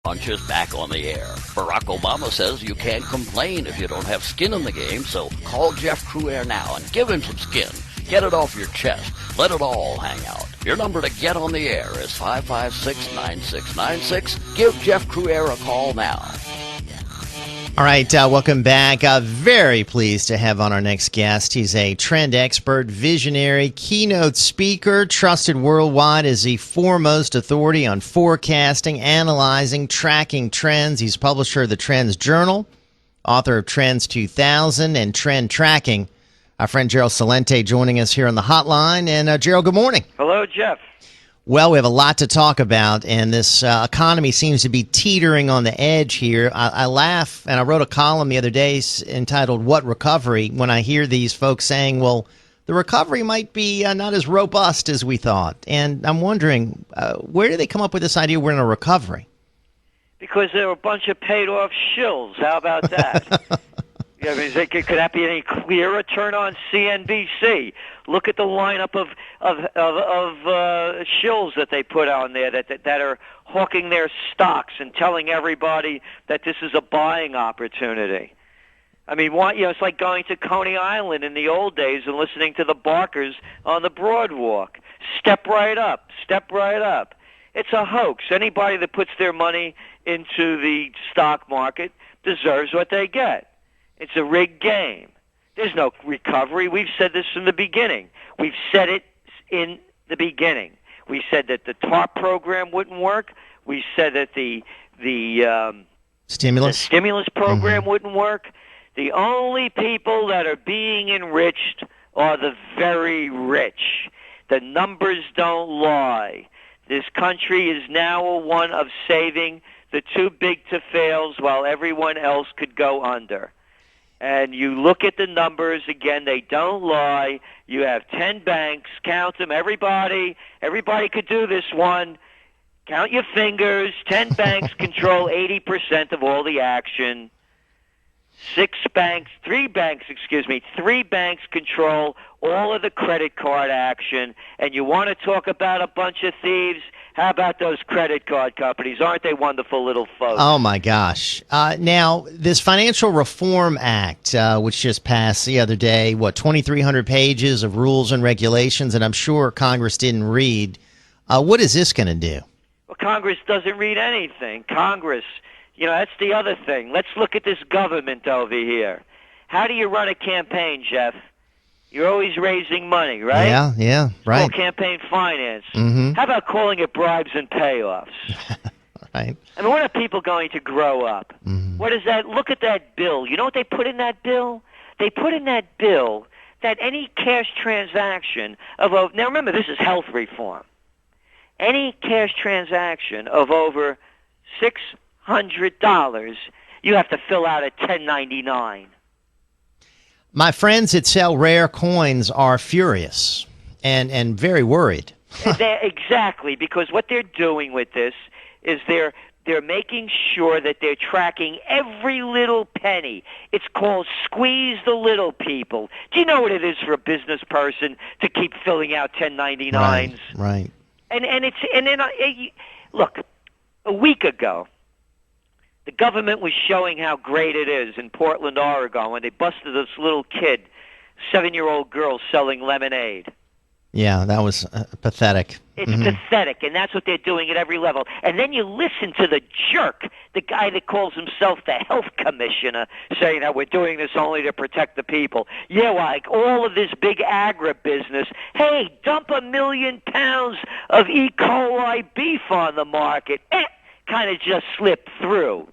Punch is back on the air. Barack Obama says you can't complain if you don't have skin in the game, so call Jeff Crouere now and give him some skin. Get it off your chest. Let it all hang out. Your number to get on the air is 556-9696. Give Jeff Crouere a call now. All right, welcome back. Very pleased to have on our next guest. He's a trend expert, visionary, keynote speaker, trusted worldwide as the foremost authority on forecasting, analyzing, tracking trends. He's publisher of the Trends Journal, author of Trends 2000 and Trend Tracking. Our friend Gerald Celente joining us here on the hotline. And Gerald, good morning. Hello, Jeff. Well, we have a lot to talk about, and this economy seems to be teetering on the edge here. I laugh, and I wrote a column the other day entitled, What Recovery? When I hear these folks saying, well, the recovery might be not as robust as we thought. And I'm wondering, where do they come up with this idea we're in a recovery? Because they're a bunch of paid-off shills. How about that? Yeah, I mean, could that be any clearer? Turn on CNBC. Look at the lineup of shills that they put on there that are hawking their stocks and telling everybody that this is a buying opportunity. I mean, it's like going to Coney Island in the old days and listening to the barkers on the boardwalk. Step right up, step right up. It's a hoax. Anybody that puts their money into the stock market deserves what they get. It's a rigged game. There's no recovery. We've said this from the beginning. We've said it in the beginning. We said that the TARP program wouldn't work. We said that the stimulus program wouldn't work. The only people that are being enriched are the very rich. The numbers don't lie. This country is now one of saving the too big to fails while everyone else could go under. And you look at the numbers, again, they don't lie. You have 10 banks, count them, everybody could do this one. Count your fingers. 10 banks control 80% of all the action. Three banks control all of the credit card action. And you want to talk about a bunch of thieves? How about those credit card companies? Aren't they wonderful little folks? Oh, my gosh. Now, this Financial Reform Act, which just passed the other day, 2,300 pages of rules and regulations, and I'm sure Congress didn't read. What is this going to do? Well, Congress doesn't read anything. Congress, that's the other thing. Let's look at this government over here. How do you run a campaign, Jeff? You're always raising money, right? Yeah, right. It's called campaign finance. Mm-hmm. How about calling it bribes and payoffs? Right. I mean, when are people going to grow up? Mm-hmm. What is that? Look at that bill. You know what they put in that bill? They put in that bill that any cash transaction now remember, this is health reform. Any cash transaction of over $600, you have to fill out a 1099. My friends that sell rare coins are furious and very worried. Exactly, because what they're doing with this is they're making sure that they're tracking every little penny. It's called squeeze the little people. Do you know what it is for a business person to keep filling out 1099s? Right. Look, a week ago, the government was showing how great it is in Portland, Oregon, when they busted this little kid, 7-year-old girl, selling lemonade. Yeah, that was pathetic. It's pathetic, and that's what they're doing at every level. And then you listen to the jerk, the guy that calls himself the health commissioner, saying that we're doing this only to protect the people. Yeah, like all of this big agribusiness. Hey, dump 1 million pounds of E. coli beef on the market. Kind of just slipped through.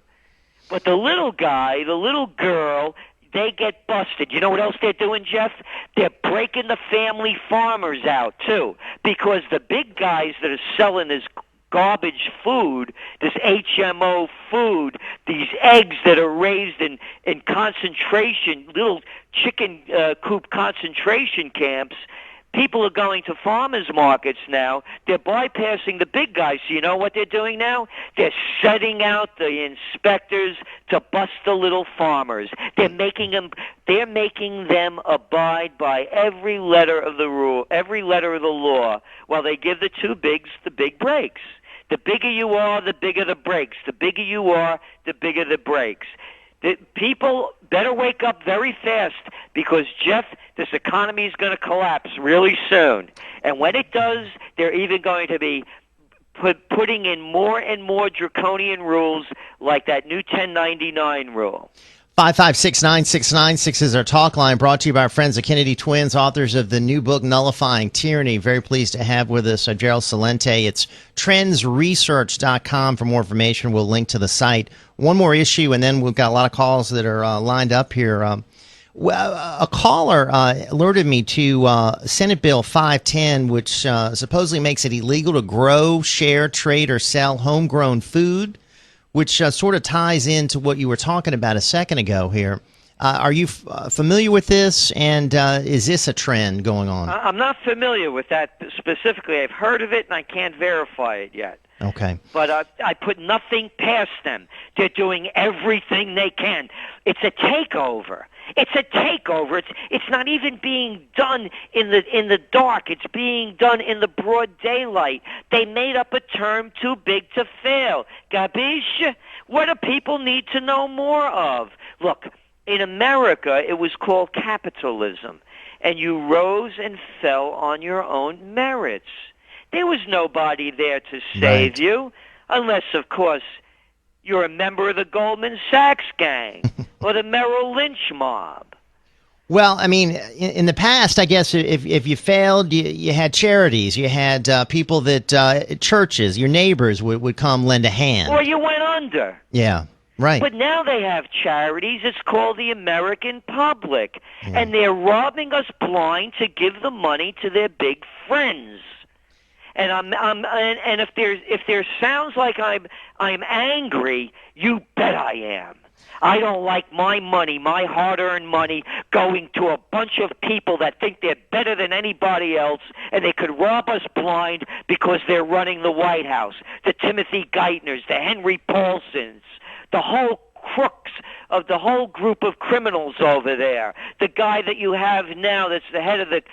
But the little guy, the little girl, they get busted. You know what else they're doing, Jeff? They're breaking the family farmers out, too, because the big guys that are selling this garbage food, this HMO food, these eggs that are raised in concentration, little chicken coop concentration camps, people are going to farmers markets now. They're bypassing the big guys. So you know what they're doing now? They're setting out the inspectors to bust the little farmers. They're making them abide by every letter of the rule, every letter of the law, while they give the two bigs the big breaks. The bigger you are, the bigger the breaks. The bigger you are, the bigger the breaks. The people better wake up very fast because, Jeff, this economy is going to collapse really soon. And when it does, they're even going to be putting in more and more draconian rules like that new 1099 rule. 5569696 is our talk line, brought to you by our friends at Kennedy Twins, authors of the new book, Nullifying Tyranny. Very pleased to have with us Gerald Celente. It's trendsresearch.com for more information. We'll link to the site. One more issue, and then we've got a lot of calls that are lined up here. A caller alerted me to Senate Bill 510, which supposedly makes it illegal to grow, share, trade, or sell homegrown food, which sort of ties into what you were talking about a second ago here. Are you familiar with this, and is this a trend going on? I'm not familiar with that specifically. I've heard of it, and I can't verify it yet. Okay. But I put nothing past them. They're doing everything they can. It's a takeover. It's a takeover. It's not even being done in the dark. It's being done in the broad daylight. They made up a term too big to fail. Gabish? What do people need to know more of? Look, in America, it was called capitalism, and you rose and fell on your own merits. There was nobody there to save you, unless, of course, you're a member of the Goldman Sachs gang or the Merrill Lynch mob. Well, I mean, in the past, I guess if you failed, you had charities, you had people that churches, your neighbors would come lend a hand. Or you went under. Yeah, right. But now they have charities. It's called the American public, and they're robbing us blind to give the money to their big friends. And and if there sounds like I'm angry, you bet I am. I don't like my money, my hard-earned money, going to a bunch of people that think they're better than anybody else, and they could rob us blind because they're running the White House. The Timothy Geithners, the Henry Paulsons, the whole crooks of the whole group of criminals over there. The guy that you have now that's the head of the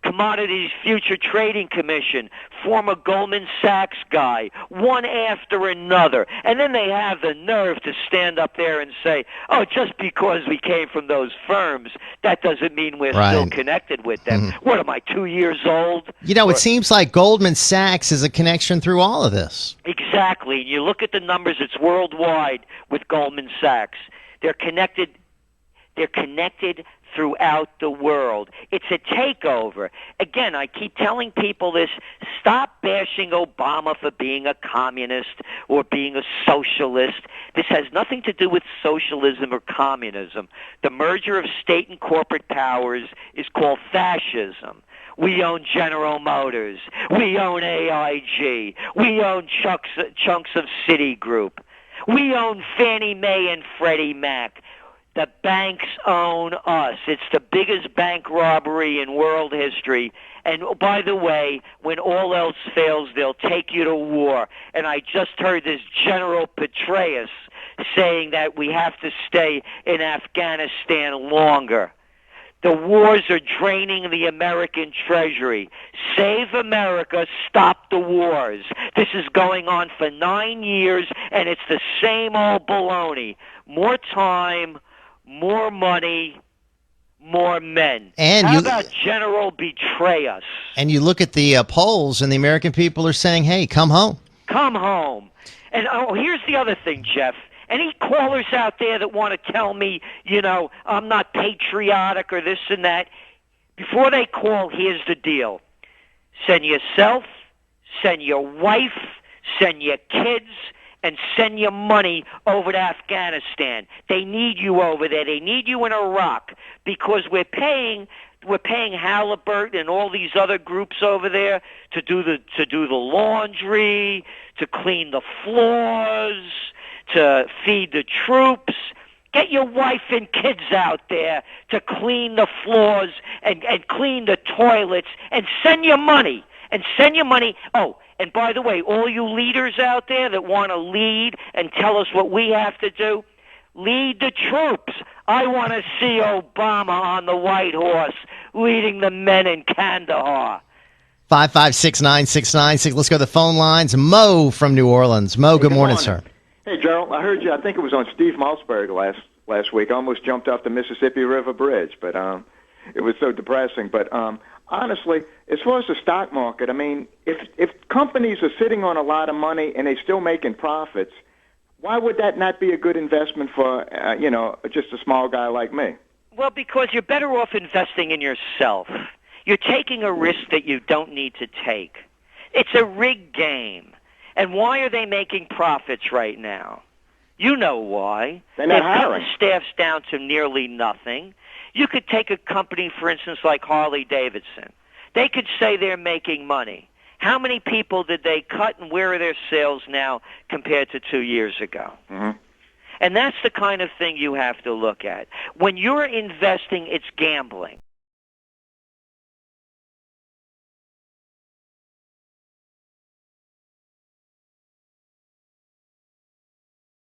Commodities Future Trading Commission, former Goldman Sachs guy, one after another. And then they have the nerve to stand up there and say, oh, just because we came from those firms, that doesn't mean we're still connected with them. What am I, 2 years old? You know, it seems like Goldman Sachs is a connection through all of this. Exactly. You look at the numbers, it's worldwide with Goldman Sachs. They're connected throughout the world. It's a takeover. Again, I keep telling people this. Stop bashing Obama for being a communist or being a socialist. This has nothing to do with socialism or communism. The merger of state and corporate powers is called fascism. We own General Motors. We own AIG. We own chunks of Citigroup. We own Fannie Mae and Freddie Mac. The banks own us. It's the biggest bank robbery in world history. And by the way, when all else fails, they'll take you to war. And I just heard this General Petraeus saying that we have to stay in Afghanistan longer. The wars are draining the American treasury. Save America, stop the wars. This is going on for 9 years, and it's the same old baloney. More time, more money, more men. And how about General betray us? And you look at the polls, and the American people are saying, hey, come home. Come home. And here's the other thing, Jeff. Any callers out there that want to tell me, I'm not patriotic or this and that, before they call, here's the deal. Send yourself, send your wife, send your kids, and send your money over to Afghanistan. They need you over there. They need you in Iraq because we're paying Halliburton and all these other groups over there to do the laundry, to clean the floors, to feed the troops. Get your wife and kids out there to clean the floors and clean the toilets and send your money. Oh, and by the way, all you leaders out there that want to lead and tell us what we have to do, lead the troops. I want to see Obama on the white horse leading the men in Kandahar. 556-9696. Let's go to the phone lines. Mo from New Orleans. Mo, good morning, sir. Hey, Gerald, I heard you. I think it was on Steve Malzberg last week. I almost jumped off the Mississippi River Bridge, but it was so depressing. But honestly, as far as the stock market, I mean, if companies are sitting on a lot of money and they're still making profits, why would that not be a good investment for, just a small guy like me? Well, because you're better off investing in yourself. You're taking a risk that you don't need to take. It's a rigged game. And why are they making profits right now? You know why. They're not hiring. They've cut the staffs down to nearly nothing. You could take a company, for instance, like Harley Davidson. They could say they're making money. How many people did they cut, and where are their sales now compared to 2 years ago? Mm-hmm. And that's the kind of thing you have to look at. When you're investing, it's gambling.